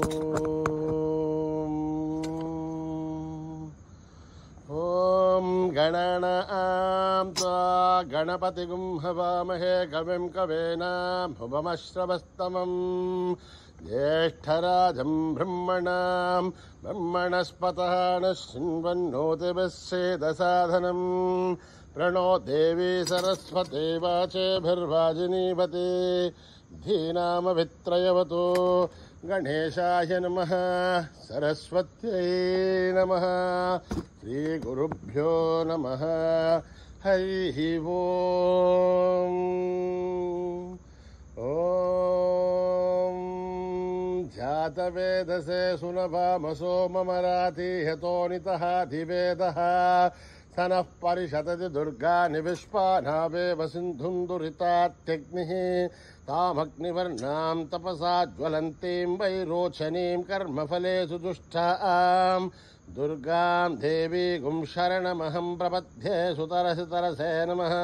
ॐ गणानां त्वा गणपतिगुं हवामहे कविं कवीनामुपमश्रवस्तमम् ज्येष्ठराजं ब्रह्मणस्पतः नः शृण्वन्नोतिभिः सेदसाधनम् प्रणो देवी सरस्वती वाचेभिर्वाजिनीवती धीनामभित्रयवतु गणेशाय नमः सरस्वत्यै नमः श्रीगुरुभ्यो नमः हरिः ओम् ॐ जातवेदसे सुनभामसो ममराति हतोनितः धिवेदः सनः परिषदति दुर्गानि विश्वानावेव सिन्धुं दुरितात्यग्निः तामग्निवर्णां तपसा ज्वलन्तीं वैरोचनीं कर्मफलेषु दुष्टां दुर्गां देवीं शरणमहं प्रपद्ये सुतरसितरसे नमः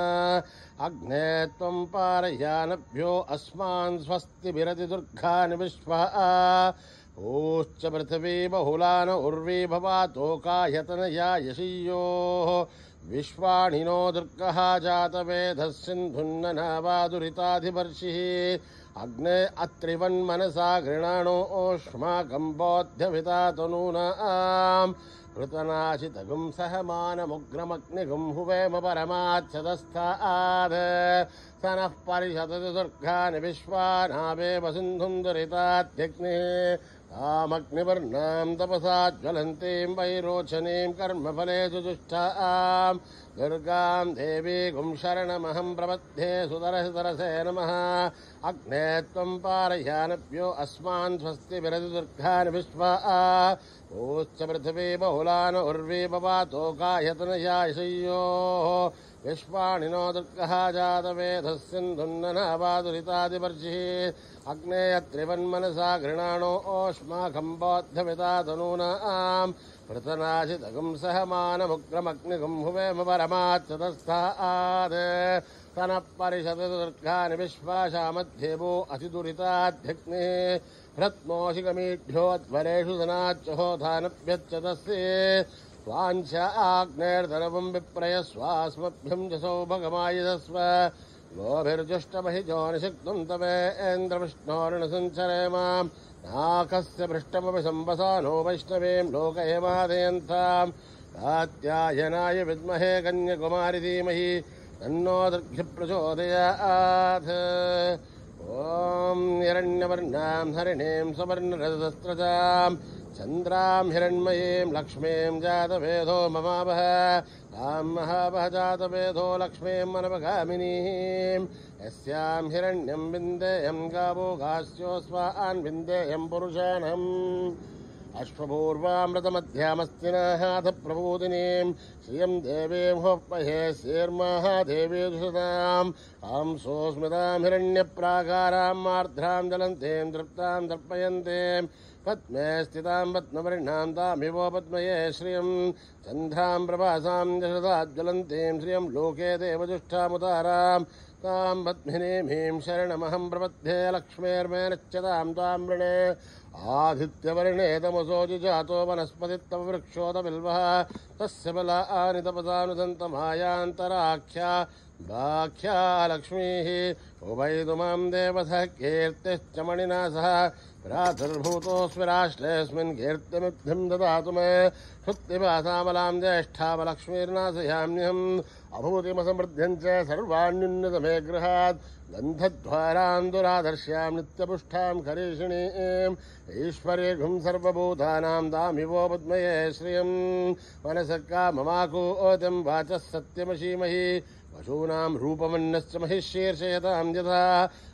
अग्ने त्वं पारयानभ्यो अस्मान् स्वस्तिभिरति दुर्गानि विश्वा ऊश्च पृथिवी बहुलान उर्वी भवातोकायतनया यशीयोः विश्वाणिनो दुर्गः जातवेदः सिन्धुन्ननावादुरिताधिवर्षिः अग्ने अत्रिवन्मनसा गृणाणो ओष्माकं बोध्यभिता तनूनाम् कृतनाशितगुं सहमानमुग्रमग्निगुं हुवेम परमाच्छदस्थाद् स नः परिषदति दुर्गानि विश्वानावेव सिन्धुं दुरितात्यग्निः तामग्निवर्णां तपसा ज्वलन्तीं वैरोचनीं कर्मफलेषु दुष्टां दुर्गां देवीं शरणमहं प्रपद्ये सुतरसितरसे नमः अग्ने त्वं पारयानभ्यो अस्मान् स्वस्तिभिरति दुर्गानि विश्वा ऊश्च पृथिवी बहुलान उर्वी भवातोकायतनया यशय्योः विश्वाणिनो दुर्गः जातवेदः सिन्धुन्ननावादुरितादिवर्षिः अग्ने त्रिवन्मनसा गृणाणो ओष्माकं बोध्यभिता तनूनाम् पृतनाशितगुं सहमानमुग्रमग्निगुं हुवेम परमाच्छदस्थाद् तनः परिषदति दुर्गानि विश्वाशामध्ये वो अतिदुरिताध्यग्निः रत्नोषिकमीढ्योध्वरेषु धनाच्चहोधानभ्यच्चतस्ये स्वाञ्च आग्नेर्धनवं विप्रयस्वास्मभ्यं च सौभगमायुधस्व गोभिर्जुष्टमहिजो निषिक्तं तवेन्द्रविष्णोर्णसञ्चरेम नाकस्य पृष्ठमपि सम्वसानो वैष्णवीं लोकहेमादयन्ताम् कात्यायनाय विद्महे कन्याकुमारी धीमहि तन्नो दुर्गिः प्रचोदयात् ॐ हिरण्यवर्णां हरिणीं सुवर्णरजतस्रजां चन्द्रां हिरण्मयीं लक्ष्मीं जातवेदो ममावह तां महावह जातवेदो लक्ष्मीं मनवगामिनीं यस्यां हिरण्यं विन्देयं गावो गास्योऽस्वान् विन्देयं पुरुषाणम् अश्वपूर्वामृतमध्यामस्तिनाथ प्रबोधिनीं श्रियं देवीं होपहे श्रीर्महादेवी दुषताम् आंसोस्मितां हिरण्यप्राकारां मार्द्रां जलन्तीं तृप्तां तर्पयन्तीं पद्मे स्थितां पद्मवर्णां तामिवो पद्मये श्रियं चन्द्रां प्रभासां यशदाज्वलन्तीं श्रियं लोके देवजुष्टामुदारां तां पद्मिनीं शरणमहं प्रपद्ये लक्ष्मीर्मे नच्यतां तां वृणे आदित्यवर्णे तमसोऽजि जातो वनस्पतित्तव वृक्षोदबिल्वः तस्य बलानि तपसानुसन्तमायान्तराख्या बाख्या लक्ष्मीः उभयतु मां देवतः कीर्तिश्च मणिना सह भ्रातुर्भूतोऽस्मिराश्लेऽस्मिन् कीर्तिमुग्धिं ददातु मे श्रुत्तिभासामलां ज्येष्ठावलक्ष्मीर्नाशयाम्यहम् अभूतिमसमृद्ध्यं च सर्वाण्युन्नतमे गृहात् गन्धद्वारां दुरादर्श्यां नित्यपुष्टां करीषिणीं ईश्वरीर्घुं सर्वभूतानां दामिवो पद्मये श्रियं मनसक्का ममाकूतं वाचः सत्यमशीमहि पशूनां रूपमन्नश्च महिषीर्षयतां यथा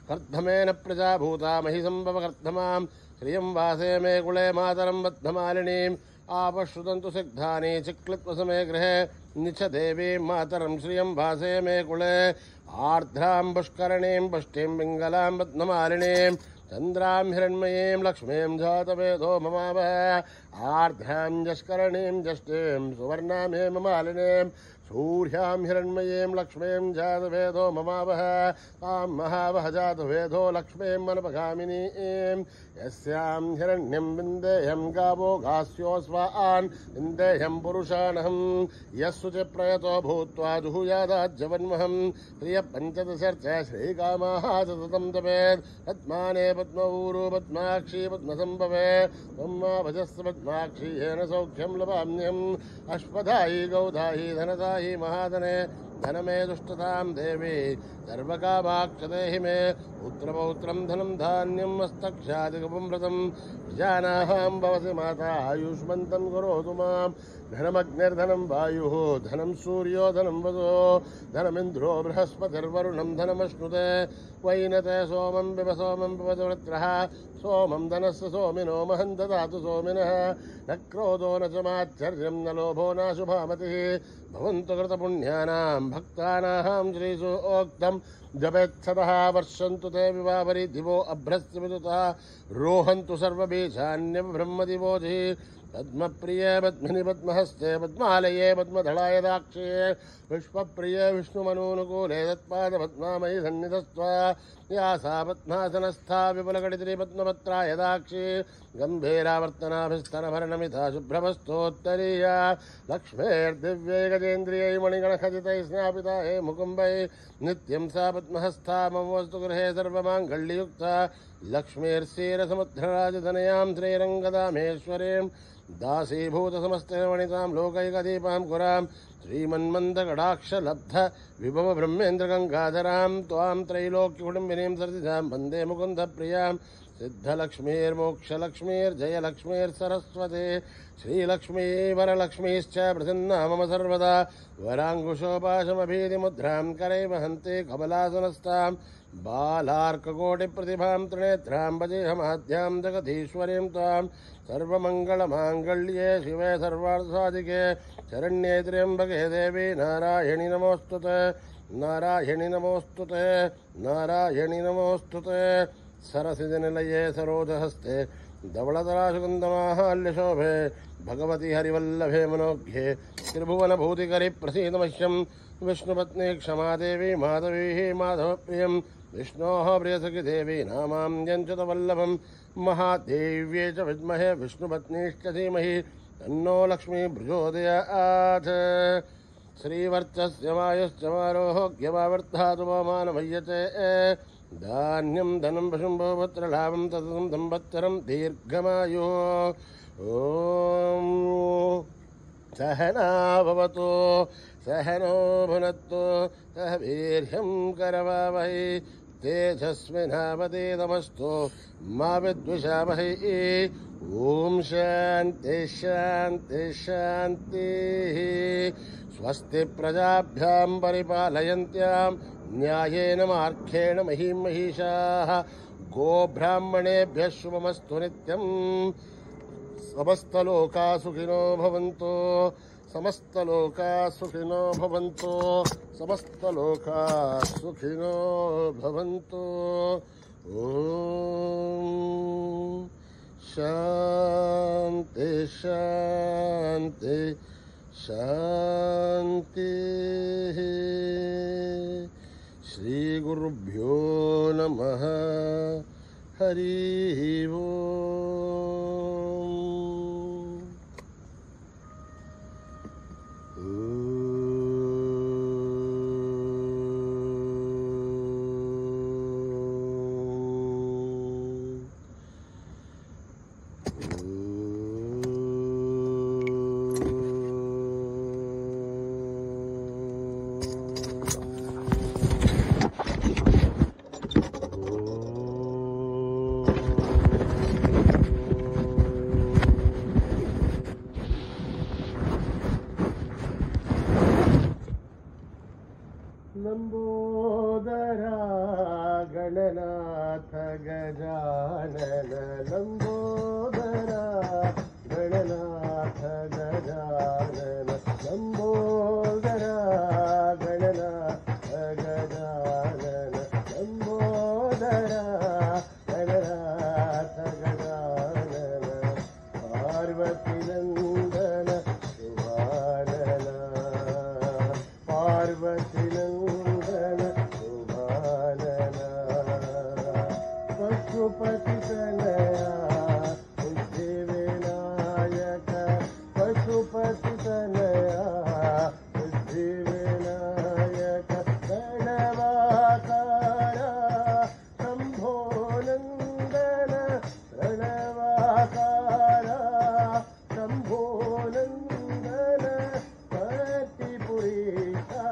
कर्धमेन प्रजाभूता महि सम्भवकर्धमां श्रियं वासे मे कुले मातरं बद्धमालिनीम् आपश्रुतन्तु सिग्धानि चिक्लित्वसमे गृहे निच देवीं मातरं श्रियं भासे मे कुले आर्द्रां पुष्करणीं पुष्टिं पिङ्गलां बद्धमालिनीं चन्द्रां हिरण्मयीं लक्ष्मीं जातवेदो ममावह आर्द्रां जष्करणीं जष्टिं सुवर्णां हेममालिनीं सूर्यां हिरण्मयीं लक्ष्मीं जातवेदो ममावह तां महावह जातवेदो लक्ष्मीं मनपगामिनीं यस्यां हिरण्यं विन्देयं गावो गास्योऽस्वान् विन्देयं पुरुषाणहं यस्सुचि प्रयतो भूत्वा जुहुयादाज्जवन्महं प्रियपञ्चदशर्च श्रीकामाः सततं जपेत् पद्माने पद्मऊरु पद्माक्षी पद्मसम्भवे त्वम्मा भजस्व पद्माक्षी येन सौख्यं लभाम्यहम् अश्वधायी गौधायी धनदायी महाधने धनमे दुष्टतां देवी सर्वकामाक्षदेहि मे पुत्रपौत्रं धनं धान्यं मस्तक्षादिगपुंव्रतं प्रजानाहां भवसि माता आयुष्मन्तं करोतु मां धनमग्निर्धनं वायुः धनं सूर्यो धनं वसो धनमिन्द्रो बृहस्पतिर्वरुणं धनमश्नुते वैनते सोमं पिबतु वृत्रः सोमं धनस्य सोमिनो महं ददातु सोमिनः न क्रोधो न च माच्छर्यं न लोभो न शुभामतिः भवन्तु कृतपुण्यानां भक्तानां श्रीसूक्तं जपेत्सदः वर्षन्तु ते विवावरि दिवो अभ्रस्य विदुतः रोहन्तु सर्वबीजान्यब्रह्मदिवोधिः पद्मप्रिये पद्मिनि पद्महस्ते पद्मालये पद्मधलाय दाक्षे विश्वप्रिये विष्णुमनूनुकूले तत्पादपद्मामयि सन्निधस्त्वा या सा पद्मासनस्था विपुलकटितरी पद्मपत्राय दाक्षी गम्भीरावर्तनाभिस्तनभरणमिथा शुभ्रमस्तोत्तरीया लक्ष्मीर्दिव्यै गजेन्द्रियै मणिगणखचितैः स्नापिता हे मुकुम्बै नित्यं सा पद्महस्था मम वस्तु गृहे सर्वमाङ्गल्ययुक्ता लक्ष्मीर्षीरसमुद्रराजधनयां श्रीरङ्गदामेश्वरीं दासीभूतसमस्तवणितां लोकैकदीपां कुरां श्रीमन्मन्दकटाक्षलब्ध विभव ब्रह्मेन्द्रगङ्गाधरां त्वां त्रैलोक्यकुटुम्बिनीं सर्दिधां वन्दे मुकुन्दप्रियां सिद्धलक्ष्मीर्मोक्षलक्ष्मीर्जयलक्ष्मीर्सरस्वती श्रीलक्ष्मी वरलक्ष्मीश्च प्रसन्ना मम सर्वदा वराङ्कुशोपाशमभीतिमुद्रां करैः वहन्ति कमलासनस्तां बालार्ककोटिप्रतिभां त्रिनेत्रां भजेऽहमाद्यां जगदीश्वरीं त्वां सर्वमङ्गलमाङ्गल्ये शिवे सर्वार्थसाधिके शरण्ये त्र्यम्बके देवी नारायणि नमोऽस्तुते नारायणि नमोऽस्तुते नारायणि नमोऽस्तुते सरसिजनिलये सरोजहस्ते धवलतराशुकुन्दमाहाल्यशोभे भगवति हरिवल्लभे मनोज्ञे त्रिभुवनभूतिकरि प्रसीदमह्यं विष्णुपत्नी क्षमा देवी माधवी माधवप्रियं विष्णोः प्रियसखि देवी नामान्यञ्चतवल्लभं महादेव्ये च विद्महे विष्णुपत्नीश्च धीमहि तन्नो लक्ष्मी प्रचोदयात् श्रीवर्चस्य वायुश्च मारोग्यमावर्धातु मानमय्यते धान्यं धनं पशुम्भो पुत्रलाभं तततं संवत्सरं दीर्घमायुः ॐ सहना भवतु सहनो भुनक्तु सह वीर्यं करवावहै तेजस्विनावतीतमस्तु मा विद्विषावहै ॐ शान्ति शान्ति शान्तिः स्वस्ति प्रजाभ्यां परिपालयन्त्यां न्यायेन मार्गेण महीं महिषाः गोब्राह्मणेभ्यः शुभमस्तु नित्यं समस्तलोकाः सुखिनो भवन्तु समस्तलोकाः सुखिनो भवन्तु समस्तलोकाः सुखिनो भवन्तु ॐ शान्ति शान्ति शान्तिः श्रीगुरुभ्यो नमः हरिः लंबोदरा गणनाथ गजानन लंबोदरा गणनाथ गजानन लंबोदरा गणनाथ गजानन लंबोदरा गणनाथ गजानन पार्वती नंदन शिवानन पशुपति तनया सिद्धिविनायक पशुपति तनया सिद्धिविनायक प्रणवाकारा शम्भो नन्दन प्रणवाकारा शम्भो नन्दन पतिपुरीशा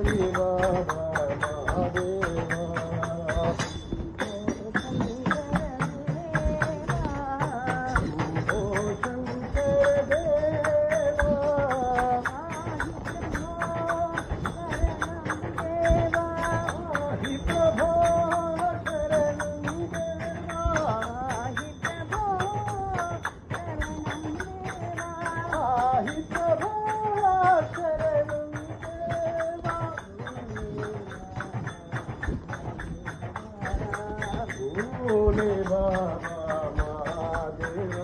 साई बाबा महादेवा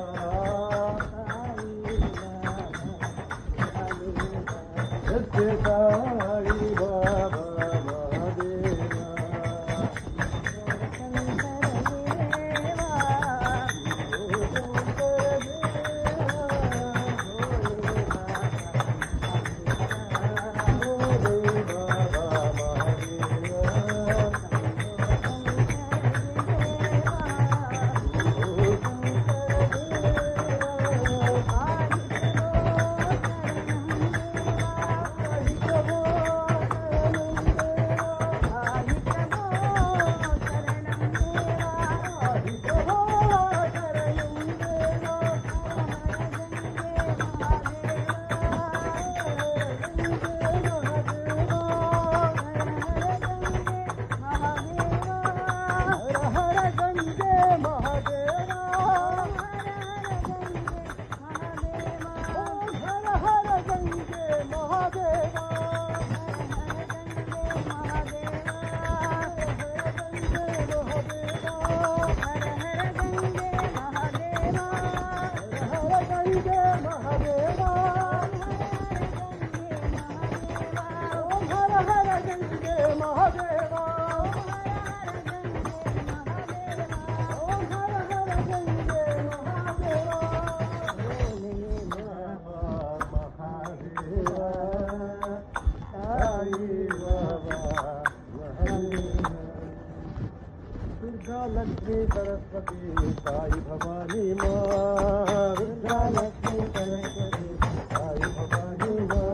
लक्ष्मी सरस्वती साई भवानी माँ दुर्गा लक्ष्मी सरस्वती साई भवानी माँ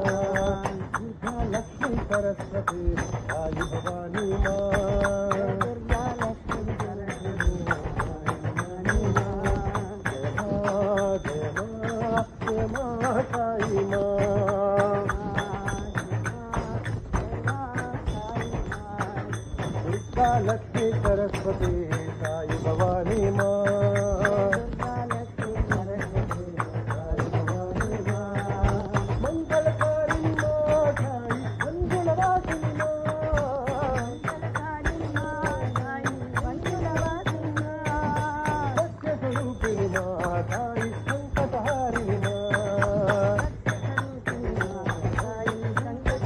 दुर्गा लक्ष्मी सरस्वती साई भवानी माँ दुर्गा लक्ष्मी सरस्वती साई भवानी माँ साई माँ दुर्गा लक्ष्मी सरस्वती साई भवानी माँ दुर्गा लक्ष्मी सरस्वती साई भवानी माँ मंगलकारी माँ साई मंगलवासिनी माँ मंगलकारी माँ साई मंगलवासिनी माँ सत्य स्वरूपिणी माँ साई संकटहारिणी माँ सत्य स्वरूपिणी माँ साई संकटहारिणी माँ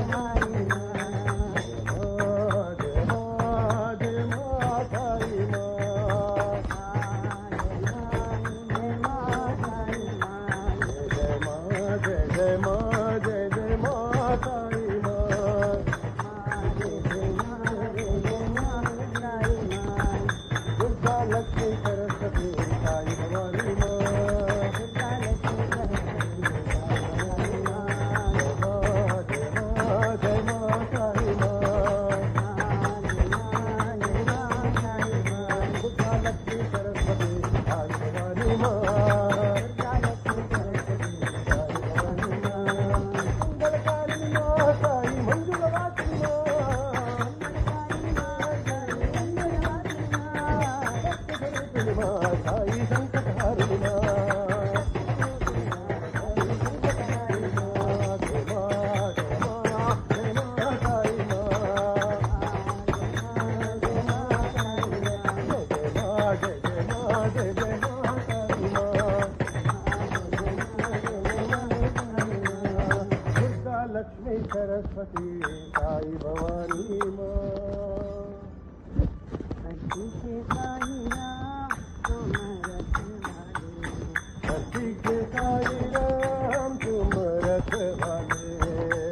लक्ष्मी सरस्वती साई भवानी माँ धरती के साई राम तुम रखवाले धरती के साई राम तुम रखवाले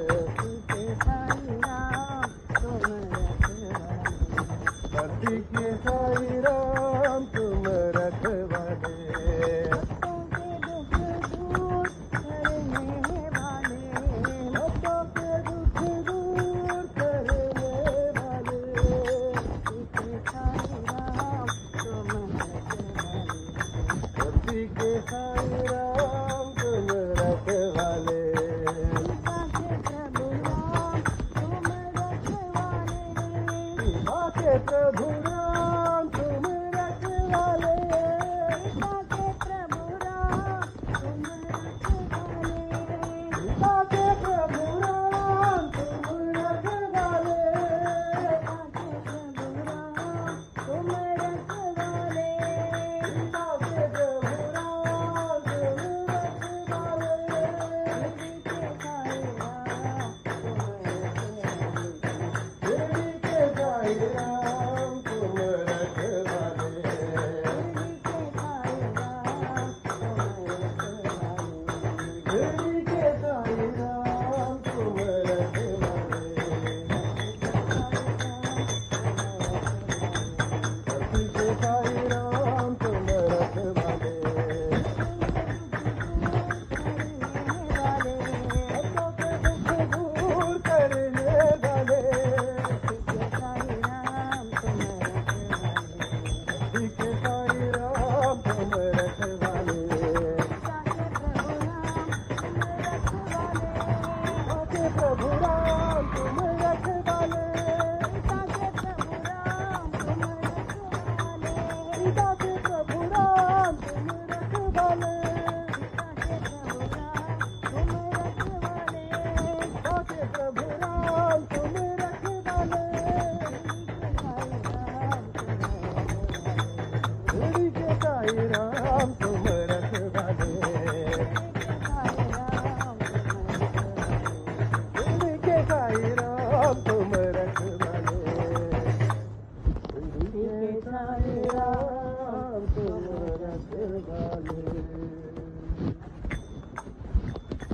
धरती के साई राम तुम रखवाले धरती के साई राम तुम रखवाले साई राम तुम रखवाले, प्रभु राम तुम रखवाले, प्रभु राम तुम रखवाले, प्रभु राम तुम रखवाले, तुम रखवाले, प्रभु राम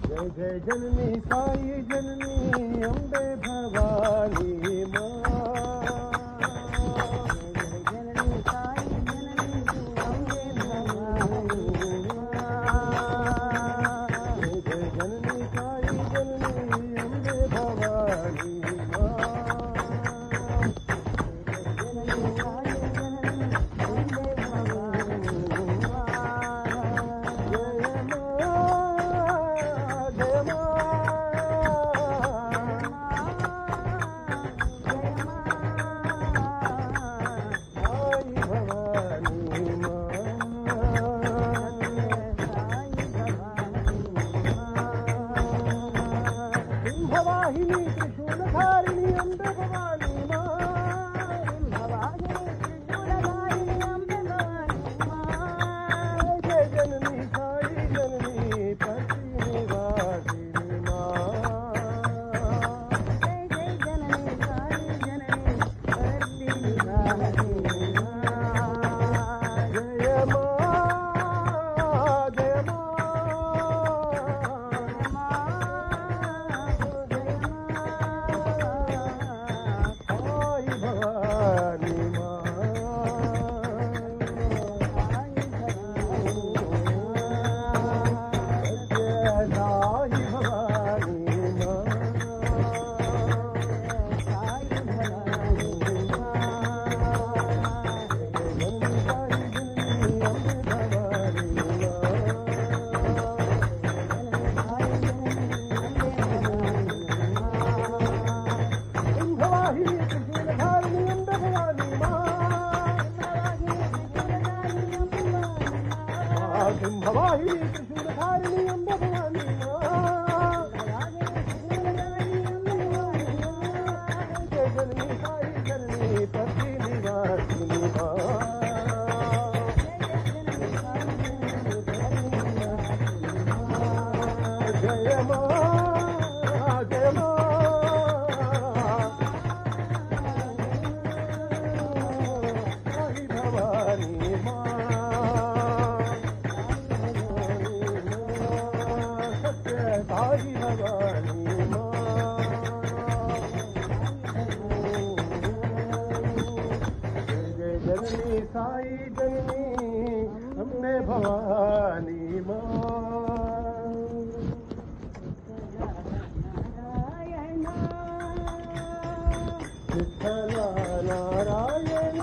जय जय जननी साई जननी अम्बे भवानी माँ, जय जननी साई जननी अम्बे भवानी माँ, जय जननी साई जननी अम्बे भवानी माँ, जननी साई जननी अम्बे भवानी माँ, साई जननी हमने भवानी माँ, विठ्ठल नारायण,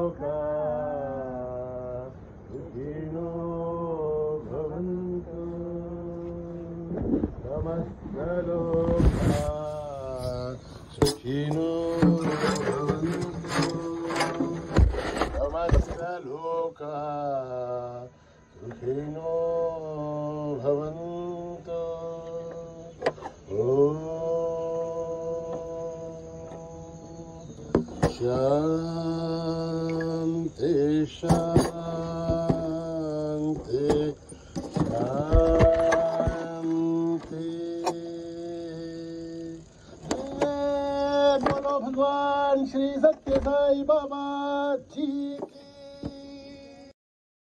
लोका सुखिनो भवन्तु समस्त लोका सुखिनो भवन्तु समस्त लोका सुखिनो भवन्तु शांति शांति शांति। बोलो भगवान श्री सत्य साई बाबा